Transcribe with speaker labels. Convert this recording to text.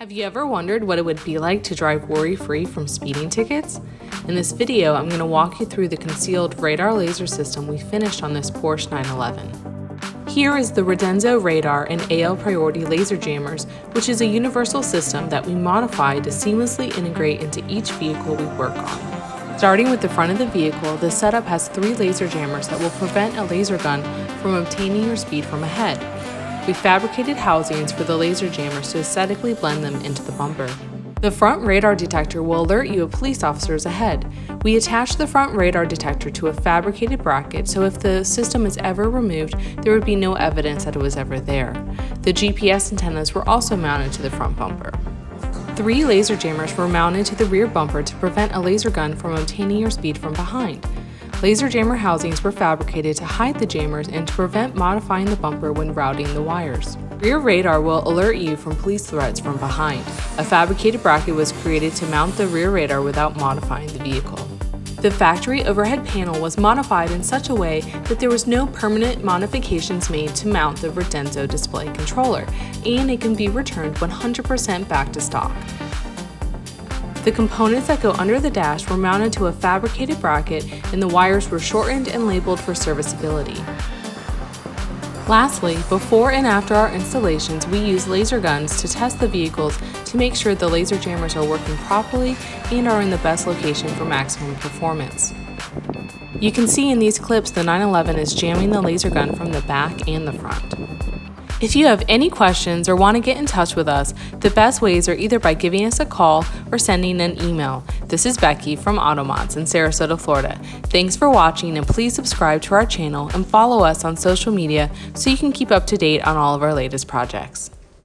Speaker 1: Have you ever wondered what it would be like to drive worry-free from speeding tickets? In this video, I'm going to walk you through the concealed radar laser system we finished on this Porsche 911. Here is the Radenso radar and AL priority laser jammers, which is a universal system that we modified to seamlessly integrate into each vehicle we work on. Starting with the front of the vehicle, the setup has 3 laser jammers that will prevent a laser gun from obtaining your speed from ahead. We fabricated housings for the laser jammers to aesthetically blend them into the bumper. The front radar detector will alert you of police officers ahead. We attached the front radar detector to a fabricated bracket, so if the system is ever removed, there would be no evidence that it was ever there. The GPS antennas were also mounted to the front bumper. 3 laser jammers were mounted to the rear bumper to prevent a laser gun from obtaining your speed from behind. Laser jammer housings were fabricated to hide the jammers and to prevent modifying the bumper when routing the wires. Rear radar will alert you from police threats from behind. A fabricated bracket was created to mount the rear radar without modifying the vehicle. The factory overhead panel was modified in such a way that there was no permanent modifications made to mount the Radenso display controller, and it can be returned 100% back to stock. The components that go under the dash were mounted to a fabricated bracket, and the wires were shortened and labeled for serviceability. Lastly, before and after our installations, we use laser guns to test the vehicles to make sure the laser jammers are working properly and are in the best location for maximum performance. You can see in these clips the 911 is jamming the laser gun from the back and the front. If you have any questions or want to get in touch with us, the best ways are either by giving us a call or sending an email. This is Becky from Automods in Sarasota, Florida. Thanks for watching, and please subscribe to our channel and follow us on social media so you can keep up to date on all of our latest projects.